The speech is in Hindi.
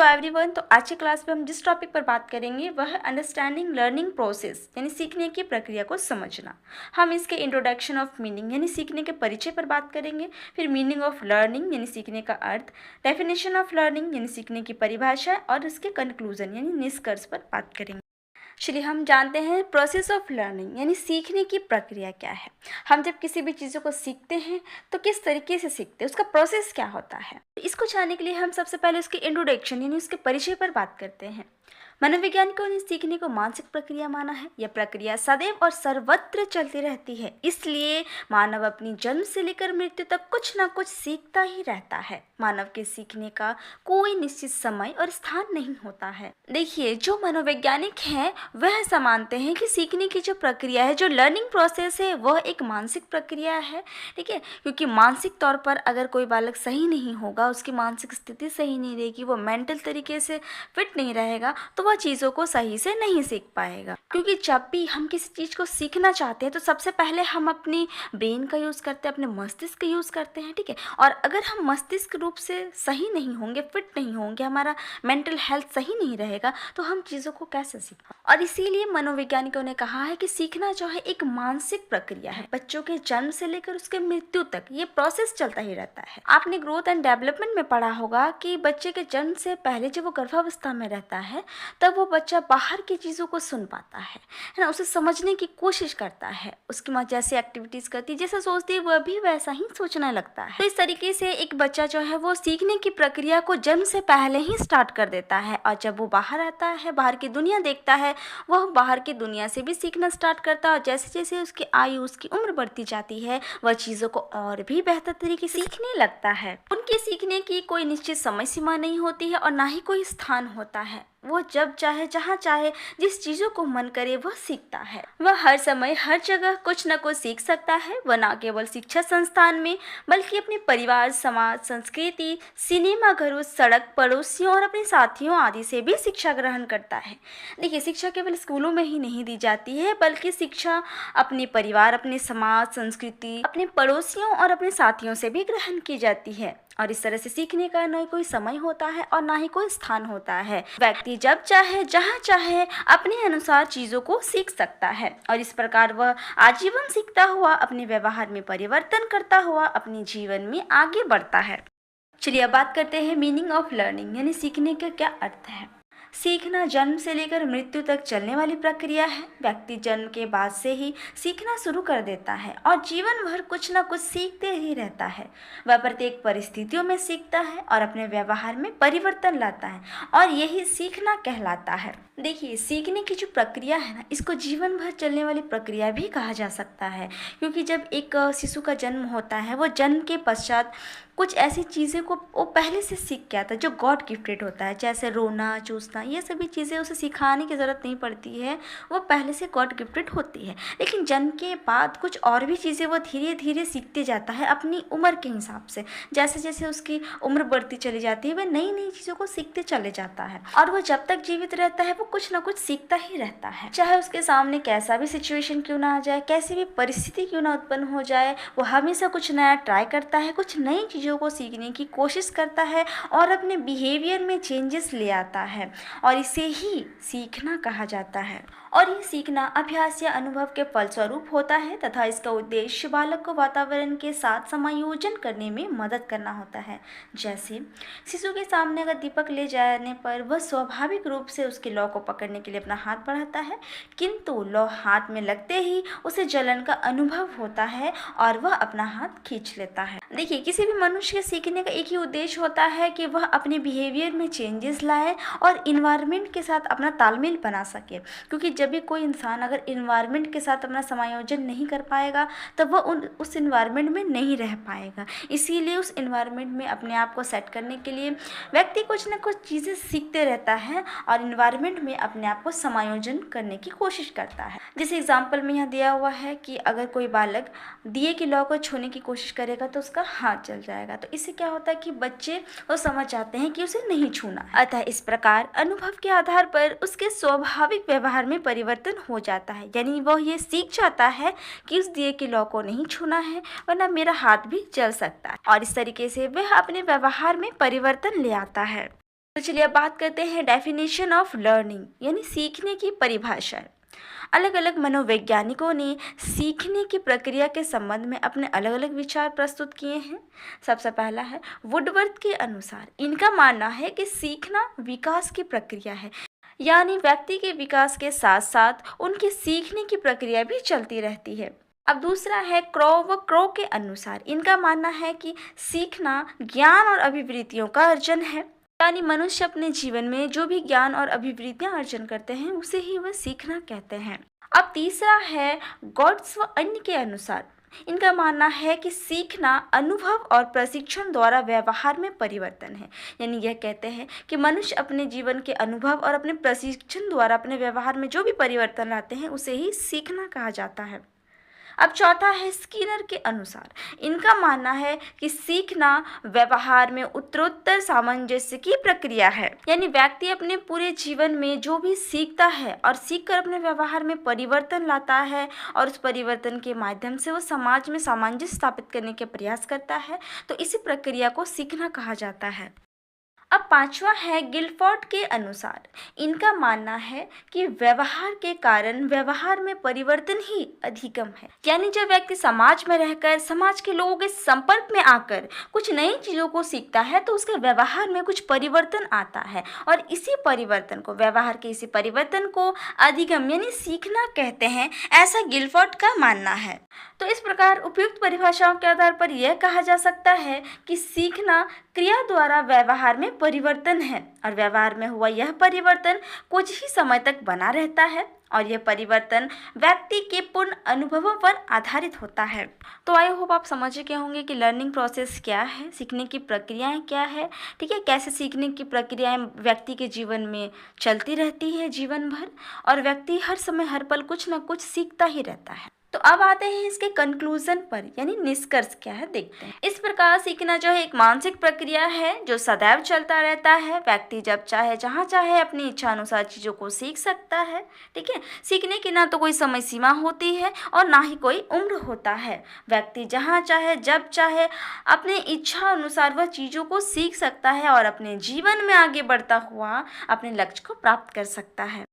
एवरीवन, तो आज की क्लास में हम जिस टॉपिक पर बात करेंगे वह है अंडरस्टैंडिंग लर्निंग प्रोसेस यानी सीखने की प्रक्रिया को समझना। हम इसके इंट्रोडक्शन ऑफ मीनिंग यानी सीखने के परिचय पर बात करेंगे, फिर मीनिंग ऑफ लर्निंग यानी सीखने का अर्थ, डेफिनेशन ऑफ लर्निंग यानी सीखने की परिभाषा और इसके कंक्लूजन यानी निष्कर्ष पर बात करेंगे। चलिए हम जानते हैं प्रोसेस ऑफ लर्निंग यानी सीखने की प्रक्रिया क्या है। हम जब किसी भी चीज़ों को सीखते हैं तो किस तरीके से सीखते हैं, उसका प्रोसेस क्या होता है। इसको जानने के लिए हम सबसे पहले उसके इंट्रोडक्शन यानी उसके परिचय पर बात करते हैं। मनोवैज्ञानिकों ने सीखने को मानसिक प्रक्रिया माना है। यह प्रक्रिया सदैव और सर्वत्र चलती रहती है, इसलिए मानव अपनी जन्म से लेकर मृत्यु तक कुछ न कुछ सीखता ही रहता है। मानव के सीखने का कोई निश्चित समय और स्थान नहीं होता है। देखिए, जो मनोवैज्ञानिक हैं वह ऐसा मानते हैं कि सीखने की जो प्रक्रिया है, जो लर्निंग प्रोसेस है, वह एक मानसिक प्रक्रिया है। ठीक है, क्योंकि मानसिक तौर पर अगर कोई बालक सही नहीं होगा, उसकी मानसिक स्थिति सही नहीं रहेगी, वो मेंटल तरीके से फिट नहीं रहेगा, तो वह चीज़ों को सही से नहीं सीख पाएगा। क्योंकि जब भी हम किसी चीज़ को सीखना चाहते हैं तो सबसे पहले हम अपनी ब्रेन का यूज़ करते हैं, अपने मस्तिष्क का यूज़ करते हैं। ठीक है, और अगर हम मस्तिष्क रूप से सही नहीं होंगे, फिट नहीं होंगे, हमारा मेंटल हेल्थ सही नहीं रहेगा, तो हम चीज़ों को कैसे सीख पाएंगे। और इसीलिए मनोवैज्ञानिकों ने कहा है कि सीखना जो है एक मानसिक प्रक्रिया है। बच्चों के जन्म से लेकर उसके मृत्यु तक ये प्रोसेस चलता ही रहता है। आपने ग्रोथ एंड डेवलपमेंट में पढ़ा होगा कि बच्चे के जन्म से पहले जब वो गर्भावस्था में रहता है तब वो बच्चा बाहर की चीज़ों को सुन पाता है ना, उसे समझने की कोशिश करता है। उसकी माँ जैसे एक्टिविटीज़ करती है, जैसा सोचती है, वह भी वैसा ही सोचने लगता है। तो इस तरीके से एक बच्चा जो है वो सीखने की प्रक्रिया को जन्म से पहले ही स्टार्ट कर देता है, और जब वो बाहर आता है, बाहर की दुनिया देखता है, वह बाहर की दुनिया से भी सीखना स्टार्ट करता है। और जैसे जैसे उसकी आयु, उसकी उम्र बढ़ती जाती है, वह चीज़ों को और भी बेहतर तरीके से सीखने लगता है। उनके सीखने की कोई निश्चित समय सीमा नहीं होती है और ना ही कोई स्थान होता है। वो जब चाहे, जहाँ चाहे, जिस चीज़ों को मन करे वह सीखता है। वह हर समय हर जगह कुछ न कुछ सीख सकता है। वह न केवल शिक्षा संस्थान में बल्कि अपने परिवार, समाज, संस्कृति, सिनेमा घरों, सड़क, पड़ोसियों और अपने साथियों आदि से भी शिक्षा ग्रहण करता है। देखिए, शिक्षा केवल स्कूलों में ही नहीं दी जाती है, बल्कि शिक्षा अपने परिवार, अपने समाज, संस्कृति, अपने पड़ोसियों और अपने साथियों से भी ग्रहण की जाती है। और इस तरह से सीखने का न कोई समय होता है और ना ही कोई स्थान होता है। व्यक्ति जब चाहे, जहाँ चाहे, अपने अनुसार चीज़ों को सीख सकता है, और इस प्रकार वह आजीवन सीखता हुआ, अपने व्यवहार में परिवर्तन करता हुआ अपने जीवन में आगे बढ़ता है। चलिए अब बात करते हैं मीनिंग ऑफ लर्निंग यानी सीखने का क्या अर्थ है। सीखना जन्म से लेकर मृत्यु तक चलने वाली प्रक्रिया है। व्यक्ति जन्म के बाद से ही सीखना शुरू कर देता है और जीवन भर कुछ न कुछ सीखते ही रहता है। वह प्रत्येक परिस्थितियों में सीखता है और अपने व्यवहार में परिवर्तन लाता है, और यही सीखना कहलाता है। देखिए, सीखने की जो प्रक्रिया है ना, इसको जीवन भर चलने वाली प्रक्रिया भी कहा जा सकता है, क्योंकि जब एक शिशु का जन्म होता है, वो जन्म के पश्चात कुछ ऐसी चीज़ें को वो पहले से सीख के आता है जो गॉड गिफ्टेड होता है, जैसे रोना, चूसना, ये सभी चीज़ें उसे सिखाने की ज़रूरत नहीं पड़ती है, वो पहले से गॉड गिफ्टेड होती है। लेकिन जन्म के बाद कुछ और भी चीज़ें वो धीरे धीरे सीखते जाता है अपनी उम्र के हिसाब से। जैसे जैसे उसकी उम्र बढ़ती चली जाती है, वह नई नई चीज़ों को सीखते चले जाता है, और वो जब तक जीवित रहता है वो कुछ ना कुछ सीखता ही रहता है। चाहे उसके सामने कैसा भी सिचुएशन क्यों ना आ जाए, कैसी भी परिस्थिति क्यों ना उत्पन्न हो जाए, वो हमेशा कुछ नया ट्राई करता है, कुछ नई चीज़ों को सीखने की कोशिश करता है और अपने बिहेवियर में चेंजेस ले आता है, और इसे ही सीखना कहा जाता है। और ये सीखना अभ्यास या अनुभव के फलस्वरूप होता है तथा इसका उद्देश्य बालक को वातावरण के साथ समायोजन करने में मदद करना होता है। जैसे शिशु के सामने अगर दीपक ले जाने पर वह स्वाभाविक रूप से उसके लौ को पकड़ने के लिए अपना हाथ बढ़ाता है, किंतु लौ हाथ में लगते ही उसे जलन का अनुभव होता है और वह अपना हाथ खींच लेता है। देखिए, किसी भी मनुष्य के सीखने का एक ही उद्देश्य होता है कि वह अपने बिहेवियर में चेंजेस लाए और इन्वायरमेंट के साथ अपना तालमेल बना सके। क्योंकि जब भी कोई इंसान अगर इन्वायरमेंट के साथ अपना समायोजन नहीं कर पाएगा, तब वह उस इन्वायरमेंट में नहीं रह पाएगा। इसीलिए उस इन्वायरमेंट में अपने आप को सेट करने के लिए व्यक्ति कुछ न कुछ चीज़ें सीखते रहता है और इन्वायरमेंट में अपने आप को समायोजन करने की कोशिश करता है। जैसे एग्जाम्पल में यहाँ दिया हुआ है कि अगर कोई बालक दिए की लौ को छूने की कोशिश करेगा तो उसका हाथ जल जाएगा। तो इससे क्या होता है कि बच्चे वो समझ जाते हैं कि उसे नहीं छूना। अतः इस प्रकार अनुभव के आधार पर उसके स्वाभाविक व्यवहार में परिवर्तन हो जाता है, यानी वह ये सीख जाता है कि उस दिए की लौ को नहीं छूना है, वरना मेरा हाथ भी जल सकता है, और इस तरीके से वह अपने व्यवहार में परिवर्तन ले आता है। तो चलिए अब बात करते हैं डेफिनेशन ऑफ लर्निंग यानी सीखने की परिभाषा। अलग अलग मनोवैज्ञानिकों ने सीखने की प्रक्रिया के संबंध में अपने अलग अलग विचार प्रस्तुत किए हैं। सबसे पहला है वुडवर्थ के अनुसार इनका मानना है कि सीखना विकास की प्रक्रिया है, यानी व्यक्ति के विकास के साथ साथ उनकी सीखने की प्रक्रिया भी चलती रहती है। अब दूसरा है क्रो के अनुसार इनका मानना है कि सीखना ज्ञान और अभिवृत्तियों का अर्जन है, यानी मनुष्य अपने जीवन में जो भी ज्ञान और अभिवृत्तियां अर्जन करते हैं उसे ही वह सीखना कहते हैं। अब तीसरा है गॉड्स व अन्य के अनुसार इनका मानना है कि सीखना अनुभव और प्रशिक्षण द्वारा व्यवहार में परिवर्तन है, यानी यह कहते हैं कि मनुष्य अपने जीवन के अनुभव और अपने प्रशिक्षण द्वारा अपने व्यवहार में जो भी परिवर्तन लाते हैं उसे ही सीखना कहा जाता है। अब चौथा है स्किनर के अनुसार इनका मानना है कि सीखना व्यवहार में उत्तरोत्तर सामंजस्य की प्रक्रिया है, यानी व्यक्ति अपने पूरे जीवन में जो भी सीखता है और सीखकर अपने व्यवहार में परिवर्तन लाता है और उस परिवर्तन के माध्यम से वो समाज में सामंजस्य स्थापित करने के प्रयास करता है, तो इसी प्रक्रिया को सीखना कहा जाता है। अब पांचवा है गिलफोर्ड के अनुसार इनका मानना है कि व्यवहार के कारण व्यवहार में परिवर्तन ही अधिगम है, यानी जब व्यक्ति समाज में रहकर समाज के लोगों के संपर्क में आकर कुछ नई चीज़ों को सीखता है तो उसके व्यवहार में कुछ परिवर्तन आता है और इसी परिवर्तन को व्यवहार के इसी परिवर्तन को अधिगम यानी सीखना कहते हैं, ऐसा गिलफोर्ड का मानना है। तो इस प्रकार उपयुक्त परिभाषाओं के आधार पर यह कहा जा सकता है कि सीखना क्रिया द्वारा व्यवहार में परिवर्तन है और व्यवहार में हुआ यह परिवर्तन कुछ ही समय तक बना रहता है और यह परिवर्तन व्यक्ति के पूर्ण अनुभवों पर आधारित होता है। तो आई होप आप समझ गए होंगे कि लर्निंग प्रोसेस क्या है, सीखने की प्रक्रियाएं क्या है, ठीक है, कैसे सीखने की प्रक्रियाएं व्यक्ति के जीवन में चलती रहती है जीवन भर और व्यक्ति हर समय हर पल कुछ न कुछ सीखता ही रहता है। तो अब आते हैं इसके कंक्लूजन पर, यानी निष्कर्ष क्या है देखते हैं। इस प्रकार सीखना जो है एक मानसिक प्रक्रिया है जो सदैव चलता रहता है। व्यक्ति जब चाहे जहाँ चाहे अपनी इच्छा अनुसार चीज़ों को सीख सकता है, ठीक है। सीखने की ना तो कोई समय सीमा होती है और ना ही कोई उम्र होता है। व्यक्ति जहाँ चाहे जब चाहे अपने इच्छा अनुसार वह चीज़ों को सीख सकता है और अपने जीवन में आगे बढ़ता हुआ अपने लक्ष्य को प्राप्त कर सकता है।